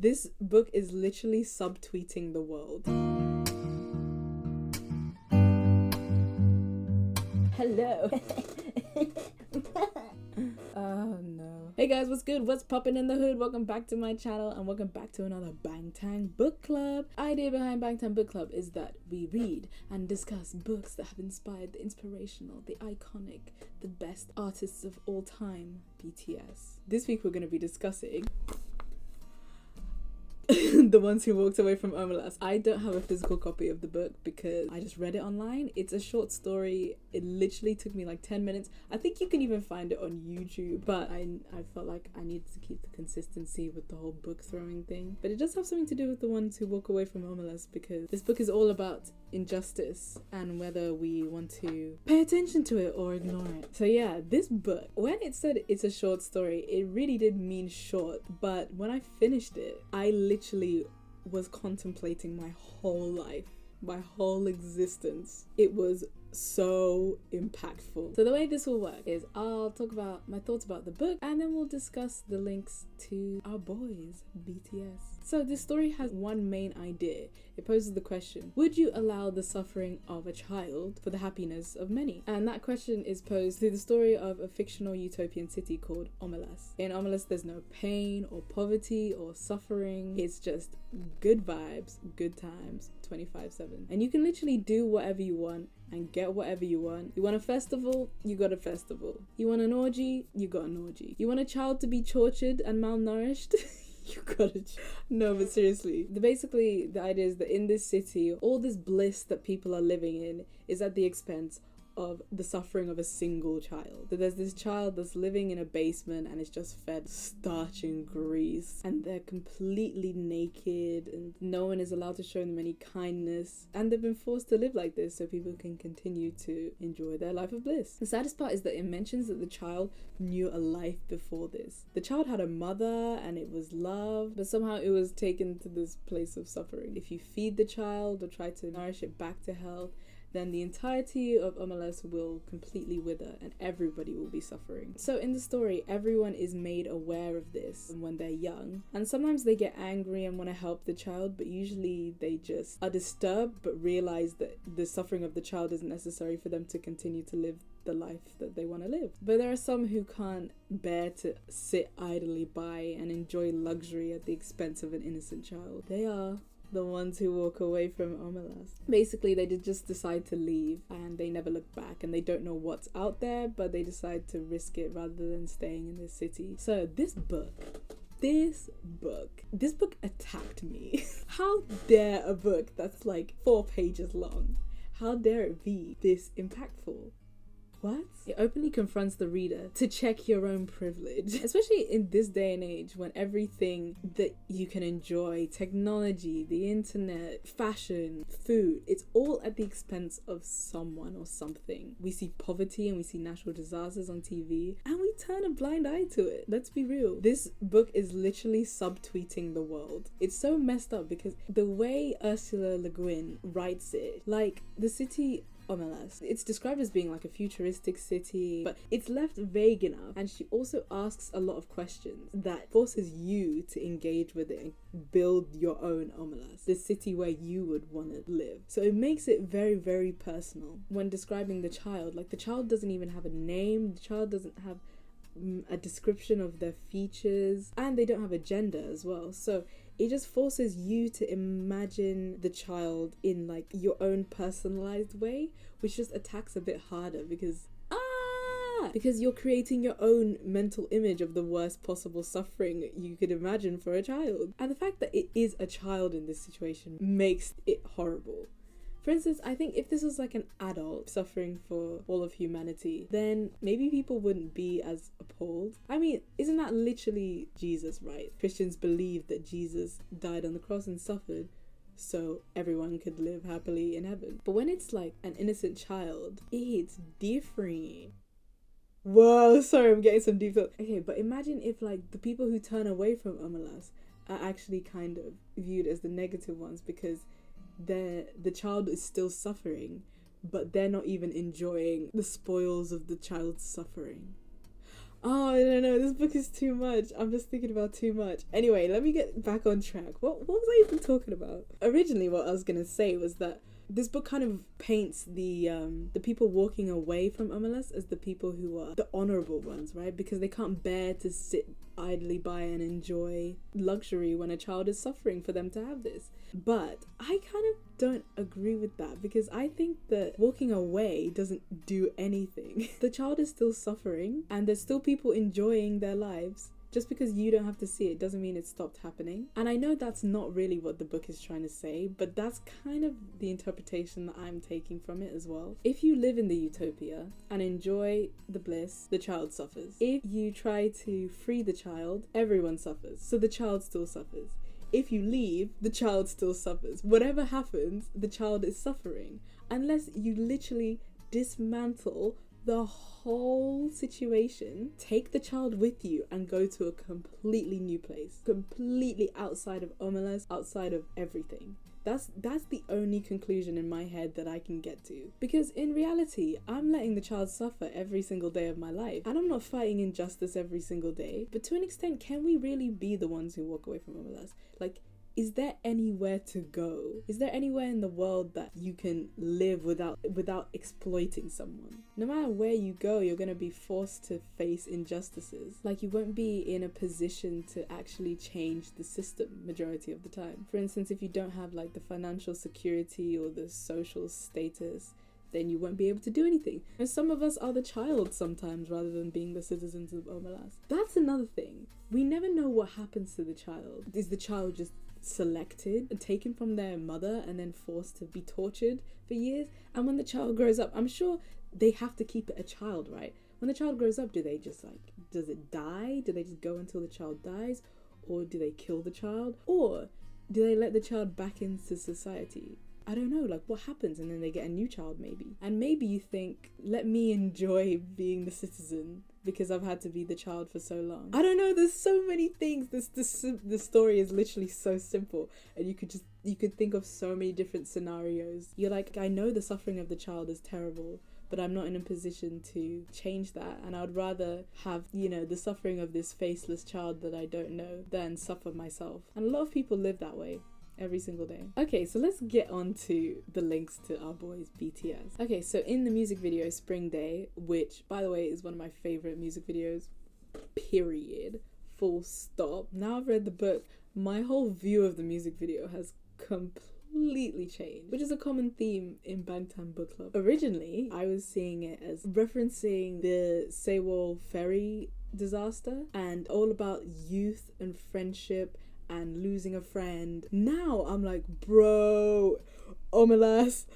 This book is literally subtweeting the world. Hello. Oh no. Hey guys, what's good? What's poppin' in the hood? Welcome back to my channel and welcome back to another Bangtan book club. Idea behind Bangtan book club is that we read and discuss books that have inspired the inspirational, the iconic, the best artists of all time, BTS. This week we're going to be discussing The Ones Who Walked Away from Omelas. I don't have a physical copy of the book because I just read it online. It's a short story. It literally took me like 10 minutes. I think you can even find it on YouTube, but I felt like I needed to keep the consistency with the whole book throwing thing. But it does have something to do with The Ones Who Walk Away from Omelas, because this book is all about injustice and whether we want to pay attention to it or ignore it. So yeah, this book, when it said it's a short story, it really did mean short, but when I finished it, I literally was contemplating my whole life, my whole existence. It was so impactful. So the way this will work is I'll talk about my thoughts about the book and then we'll discuss the links to our boys, BTS. So this story has one main idea. It poses the question, would you allow the suffering of a child for the happiness of many? And that question is posed through the story of a fictional utopian city called Omelas. In Omelas, there's no pain or poverty or suffering. It's just good vibes, good times, 24/7. And you can literally do whatever you want and get whatever you want. You want a festival, you got a festival. You want an orgy, you got an orgy. You want a child to be tortured and malnourished? You got it. No, but seriously. Basically, the idea is that in this city, all this bliss that people are living in is at the expense of the suffering of a single child. So there's this child that's living in a basement and is just fed starch and grease, and they're completely naked and no one is allowed to show them any kindness, and they've been forced to live like this so people can continue to enjoy their life of bliss. The saddest part is that it mentions that the child knew a life before this. The child had a mother and it was love, but somehow it was taken to this place of suffering. If you feed the child or try to nourish it back to health, then the entirety of Omelas will completely wither and everybody will be suffering. So in the story, everyone is made aware of this when they're young, and sometimes they get angry and want to help the child, but usually they just are disturbed but realize that the suffering of the child isn't necessary for them to continue to live the life that they want to live. But there are some who can't bear to sit idly by and enjoy luxury at the expense of an innocent child. They are the ones who walk away from Omelas. Basically, they just decide to leave and they never look back, and they don't know what's out there, but they decide to risk it rather than staying in this city. So this book attacked me. How dare a book that's like 4 pages long, how dare it be this impactful? What? It openly confronts the reader to check your own privilege, especially in this day and age when everything that you can enjoy, technology, the internet, fashion, food, it's all at the expense of someone or something. We see poverty and we see natural disasters on TV and we turn a blind eye to it. Let's be real. This book is literally subtweeting the world. It's so messed up because the way Ursula Le Guin writes it, like the city Omelas, it's described as being like a futuristic city, but it's left vague enough, and she also asks a lot of questions that forces you to engage with it and build your own Omelas, the city where you would want to live. So it makes it very, very personal when describing the child. Like, the child doesn't even have a name, the child doesn't have a description of their features, and they don't have a gender as well. So it just forces you to imagine the child in like your own personalized way, which just attacks a bit harder because you're creating your own mental image of the worst possible suffering you could imagine for a child. And the fact that it is a child in this situation makes it horrible. For instance, I think if this was like an adult suffering for all of humanity, then maybe people wouldn't be as appalled. I mean, isn't that literally Jesus, right? Christians believe that Jesus died on the cross and suffered so everyone could live happily in heaven. But when it's like an innocent child, it's different. Whoa, sorry, I'm getting some deep thoughts. Okay, but imagine if like the people who turn away from Omelas are actually kind of viewed as the negative ones because the child is still suffering, but they're not even enjoying the spoils of the child's suffering. Oh, I don't know. This book is too much. I'm just thinking about too much. Anyway, let me get back on track. What was I even talking about? Originally, what I was gonna say was that this book kind of paints the people walking away from Omelas as the people who are the honorable ones, right? Because they can't bear to sit idly by and enjoy luxury when a child is suffering for them to have this. But I kind of don't agree with that, because I think that walking away doesn't do anything. The child is still suffering and there's still people enjoying their lives. Just because you don't have to see it doesn't mean it stopped happening. And I know that's not really what the book is trying to say, but that's kind of the interpretation that I'm taking from it as well. If you live in the utopia and enjoy the bliss, the child suffers. If you try to free the child, everyone suffers. So the child still suffers. If you leave, the child still suffers. Whatever happens, the child is suffering. Unless you literally dismantle the whole situation, take the child with you and go to a completely new place, completely outside of Omelas, outside of everything. That's the only conclusion in my head that I can get to. Because in reality, I'm letting the child suffer every single day of my life, and I'm not fighting injustice every single day. But to an extent, can we really be the ones who walk away from Omelas? Like, is there anywhere to go? Is there anywhere in the world that you can live without exploiting someone? No matter where you go, you're going to be forced to face injustices. Like, you won't be in a position to actually change the system majority of the time. For instance, if you don't have like the financial security or the social status, then you won't be able to do anything. And some of us are the child sometimes rather than being the citizens of Omelas. That's another thing. We never know what happens to the child. Is the child just selected and taken from their mother and then forced to be tortured for years? And when the child grows up, I'm sure they have to keep it a child, right? When the child grows up, do they just like, does it die? Do they just go until the child dies? Or do they kill the child? Or do they let the child back into society? I don't know, like what happens? And then they get a new child maybe. And maybe you think, let me enjoy being the citizen because I've had to be the child for so long. I don't know, there's so many things. This story is literally so simple, and you could think of so many different scenarios. You're like, I know the suffering of the child is terrible, but I'm not in a position to change that, and I'd rather have, the suffering of this faceless child that I don't know than suffer myself. And a lot of people live that way every single day. Okay, so let's get on to the links to our boys BTS. Okay, so in the music video Spring Day, which by the way is one of my favorite music videos, period, full stop. Now I've read the book, my whole view of the music video has completely changed, which is a common theme in Bangtan book club. Originally, I was seeing it as referencing the Sewol ferry disaster and all about youth and friendship and losing a friend. Now I'm like, bro, Omelas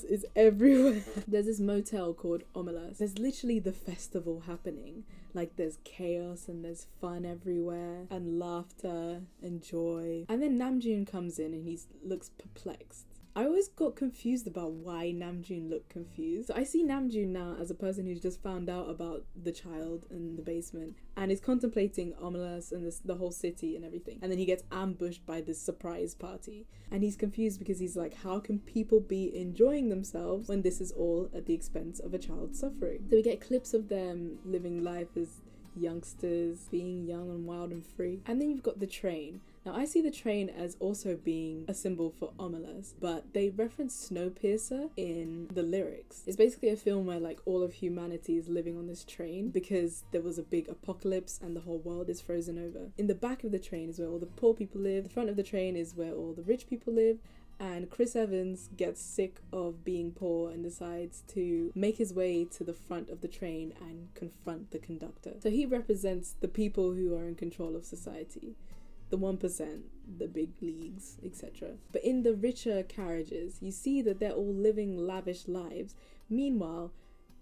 is everywhere. There's this motel called Omelas. There's literally the festival happening. Like, there's chaos and there's fun everywhere and laughter and joy. And then Namjoon comes in and he looks perplexed. I always got confused about why Namjoon looked confused. So I see Namjoon now as a person who's just found out about the child in the basement and is contemplating Omelas and the whole city and everything. And then he gets ambushed by this surprise party. And he's confused because he's like, how can people be enjoying themselves when this is all at the expense of a child suffering? So we get clips of them living life as youngsters, being young and wild and free. And then you've got the train. Now, I see the train as also being a symbol for Omelas, but they reference Snowpiercer in the lyrics. It's basically a film where like all of humanity is living on this train because there was a big apocalypse and the whole world is frozen over. In the back of the train is where all the poor people live. The front of the train is where all the rich people live. And Chris Evans gets sick of being poor and decides to make his way to the front of the train and confront the conductor. So he represents the people who are in control of society. The 1%, the big leagues, etc. But in the richer carriages, you see that they're all living lavish lives. Meanwhile,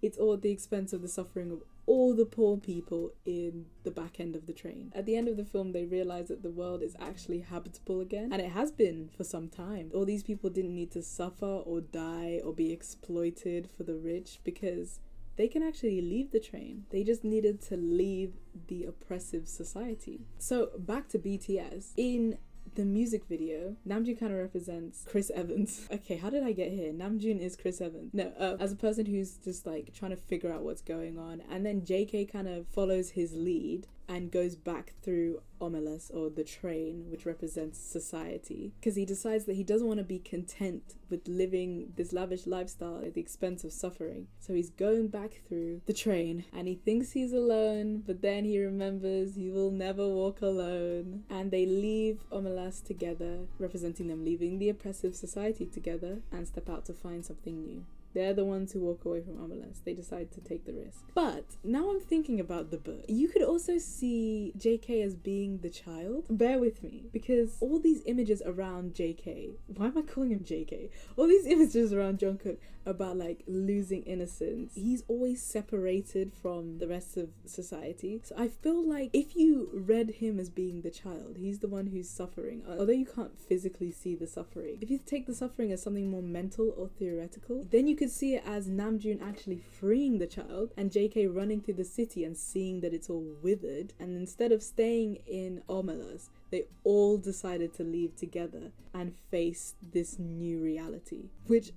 it's all at the expense of the suffering of all the poor people in the back end of the train. At the end of the film, they realize that the world is actually habitable again, and it has been for some time. All these people didn't need to suffer or die or be exploited for the rich because they can actually leave the train. They just needed to leave the oppressive society. So back to BTS. In the music video, Namjoon kind of represents Chris Evans. Okay, how did I get here? Namjoon is Chris Evans. No, as a person who's just like trying to figure out what's going on, and then JK kind of follows his lead and goes back through Omelas, or the train, which represents society, because he decides that he doesn't want to be content with living this lavish lifestyle at the expense of suffering. So he's going back through the train and he thinks he's alone, but then he remembers he will never walk alone, and they leave Omelas together, representing them leaving the oppressive society together and step out to find something new. They're the ones who walk away from Omelas. They decide to take the risk. But now I'm thinking about the book. You could also see JK as being the child. Bear with me, because all these images around JK, why am I calling him JK? All these images around Jungkook about like losing innocence. He's always separated from the rest of society. So I feel like if you read him as being the child, he's the one who's suffering. Although you can't physically see the suffering. If you take the suffering as something more mental or theoretical, then you could see it as Namjoon actually freeing the child and JK running through the city and seeing that it's all withered. And instead of staying in Omelas, they all decided to leave together and face this new reality, which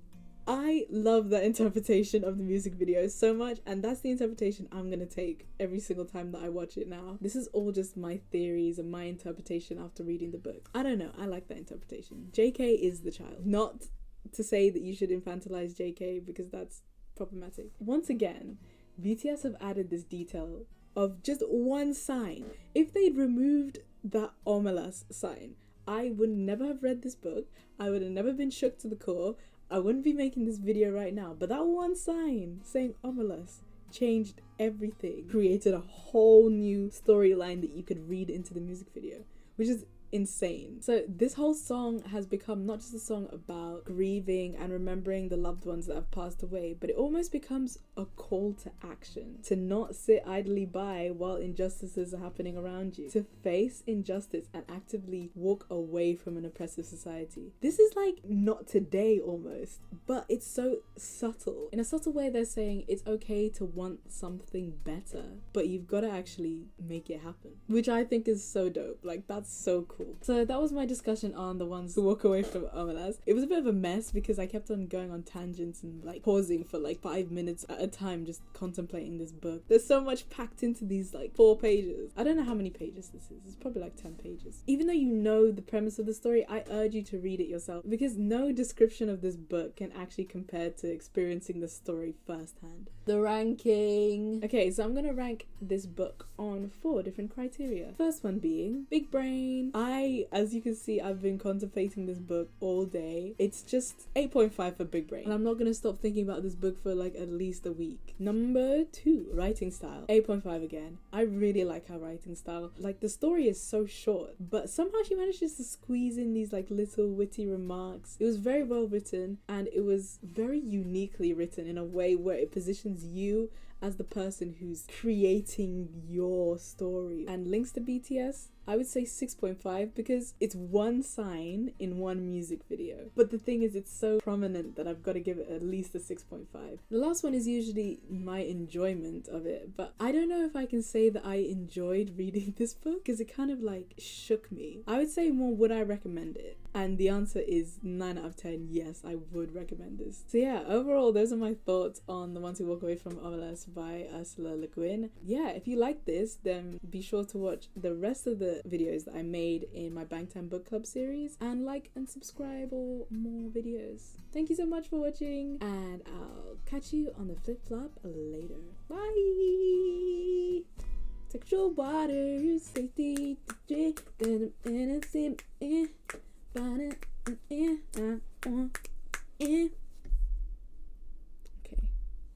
I love that interpretation of the music video so much, and that's the interpretation I'm gonna take every single time that I watch it now. This is all just my theories and my interpretation after reading the book. I don't know, I like that interpretation. JK is the child. Not to say that you should infantilize JK, because that's problematic. Once again, BTS have added this detail of just one sign. If they'd removed that Omelas sign, I would never have read this book. I would have never been shook to the core. I wouldn't be making this video right now. But that one sign saying Omelas changed everything. Created a whole new storyline that you could read into the music video, which is insane. So this whole song has become not just a song about grieving and remembering the loved ones that have passed away, but it almost becomes a call to action, to not sit idly by while injustices are happening around you, to face injustice and actively walk away from an oppressive society. This is like not today almost, but it's so subtle. In a subtle way, they're saying it's okay to want something better, but you've got to actually make it happen, which I think is so dope. Like, that's so cool. So that was my discussion on the ones who walk away from Omelas. It was a bit of a mess because I kept on going on tangents and like pausing for like 5 minutes at a time just contemplating this book. There's so much packed into these like 4 pages. I don't know how many pages this is. It's probably like 10 pages. Even though you know the premise of the story, I urge you to read it yourself, because no description of this book can actually compare to experiencing the story firsthand. The ranking. Okay, so I'm gonna rank this book on 4 different criteria. First one being big brain. As you can see, I've been contemplating this book all day. It's just 8.5 for big brain, and I'm not gonna stop thinking about this book for like at least a week. Number 2, writing style. 8.5 again. I really like her writing style. Like, the story is so short, but somehow she manages to squeeze in these like little witty remarks. It was very well written, and it was very uniquely written in a way where it positions you as the person who's creating your story. And links to BTS, I would say 6.5, because it's one sign in one music video. But the thing is, it's so prominent that I've got to give it at least a 6.5. The last one is usually my enjoyment of it, but I don't know if I can say that I enjoyed reading this book, because it kind of like shook me. I would say more, would I recommend it? And the answer is 9 out of 10, yes, I would recommend this. So yeah, overall, those are my thoughts on The Ones Who Walk Away from Omelas by Ursula Le Guin. Yeah, if you like this, then be sure to watch the rest of the videos that I made in my Bangtan book club series, and like and subscribe for more videos. Thank you so much for watching, and I'll catch you on the flip flop later. Bye. Sexual waters, safety to drink, then innocent,